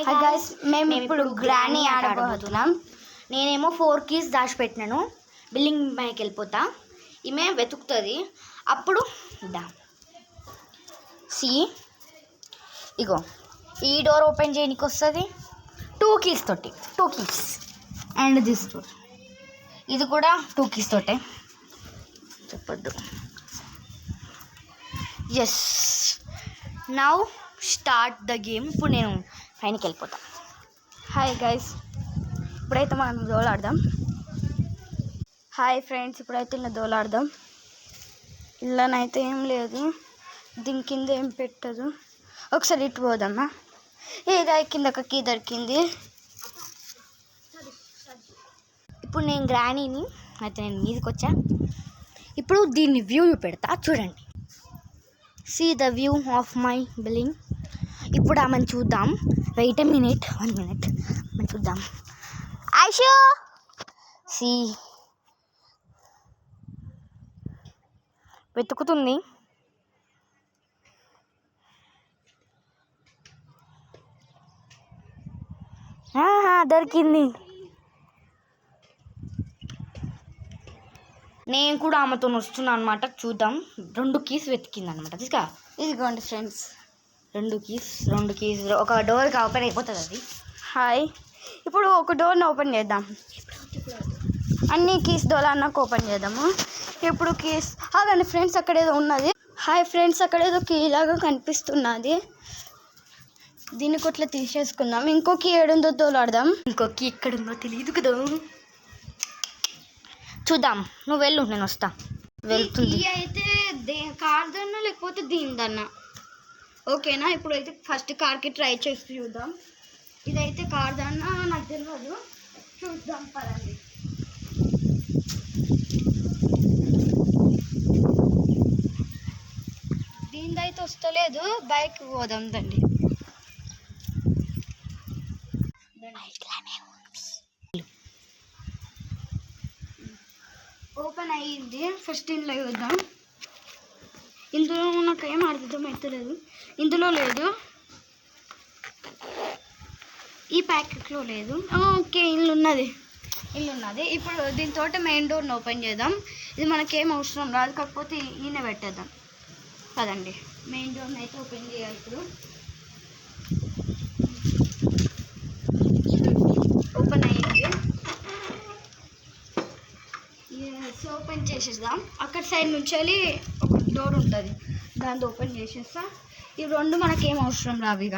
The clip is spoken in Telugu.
హాయ్ గైస్, మేము ఇప్పుడు గ్రానీ ఆడబోతున్నాం. నేనేమో 4 కీస్ దాచిపెట్టినాను. బిల్డింగ్ పైకి వెళ్ళిపోతా, ఈమె వెతుకుతుంది. అప్పుడు ఇగో ఈ డోర్ ఓపెన్ చేయడానికి వస్తుంది 2 కీస్ తోటి. 2 కీస్ అండ్ దిస్ డోర్, ఇది కూడా 2 కీస్ తోటే. చెప్పొద్దు. Yes, now start the game. ఇప్పుడు నేను పైనకి వెళ్ళిపోతా. హాయ్ గైస్, ఇప్పుడైతే మనం దోలాడదాం. హాయ్ ఫ్రెండ్స్, ఇప్పుడైతే ఇలా దోలాడదాం. ఇళ్ళనైతే ఏం లేదు, దీని కింద ఏం పెట్టదు. ఒకసారి ఇటు పోదామా? ఏదా కింద ఒక కీ దొరికింది. ఇప్పుడు నేను గ్రానీని అయితే నేను మీదకి వచ్చా. ఇప్పుడు దీన్ని వ్యూ పెడతా, చూడండి. See the view of my building. ఇప్పుడు ఆమెను చూద్దాం. Wait a minute, 1 minute. మనం చూద్దాం. ఐషు, సి వెతుకుతుంది. దొరికింది. నేను కూడా ఆమెతో వస్తున్నాను అనమాట. చూద్దాం. 2 కీస్ వెతికింది అనమాట. తీసుకా, ఇదిగోండి ఫ్రెండ్స్, 2 కీస్. ఒక డోర్కి ఓపెన్ అయిపోతుంది అది. హాయ్, ఇప్పుడు ఒక డోర్ని ఓపెన్ చేద్దాం. అన్ని కీస్ డోర్ అన్నాక ఓపెన్ చేద్దాము. ఇప్పుడు కీస్ అదండి ఫ్రెండ్స్, అక్కడ ఏదో ఉన్నది. హాయ్ ఫ్రెండ్స్, అక్కడ ఏదో కీ లాగా కనిపిస్తున్నది. దీన్ని కొట్లా తీసేసుకుందాం. ఇంకో కీ ఏడుందో తోలాడదాం. ఇంకో కీ ఎక్కడుందో తెలియదు కదా. చూద్దాం. నువ్వు వెళ్ళు, నేను వస్తా. వెళ్తుంది. అయితే కార్దన్నా లేకపోతే దీనిదన్నా ఓకేనా? ఇప్పుడు అయితే ఫస్ట్ కార్కి ట్రై చేసి చూద్దాం. ఇదైతే కార్దన్నా నాకు తెలియదు, చూద్దాం పదండి. దీనిదైతే వస్తలేదు. బైక్ పోదాం దండి. ఓపెన్ అయ్యింది. ఫస్ట్ ఇంట్లో చూద్దాం. ఇందులో నాకు ఏం అర్థం అవుతలేదు. ఇందులో లేదు, ఈ ప్యాకెట్లో లేదు. ఓకే, ఇల్లు ఉన్నది. ఇప్పుడు దీంతో మెయిన్ డోర్ని ఓపెన్ చేద్దాం. ఇది మనకేం అవసరం రాదు, కాకపోతే ఈయన పెట్టేద్దాం కదండి. మెయిన్ డోర్ని అయితే ఓపెన్ చేయాలి. ఇప్పుడు ఓపెన్ అయ్యింది. ఓపెన్ చేసేద్దాం. అక్కడ సైడ్ నుంచి వెళ్ళి ఒక డోర్ ఉంటుంది, దాన్ని ఓపెన్ చేసేస్తా. ఈ 2 మనకేం అవసరం రావు. ఇక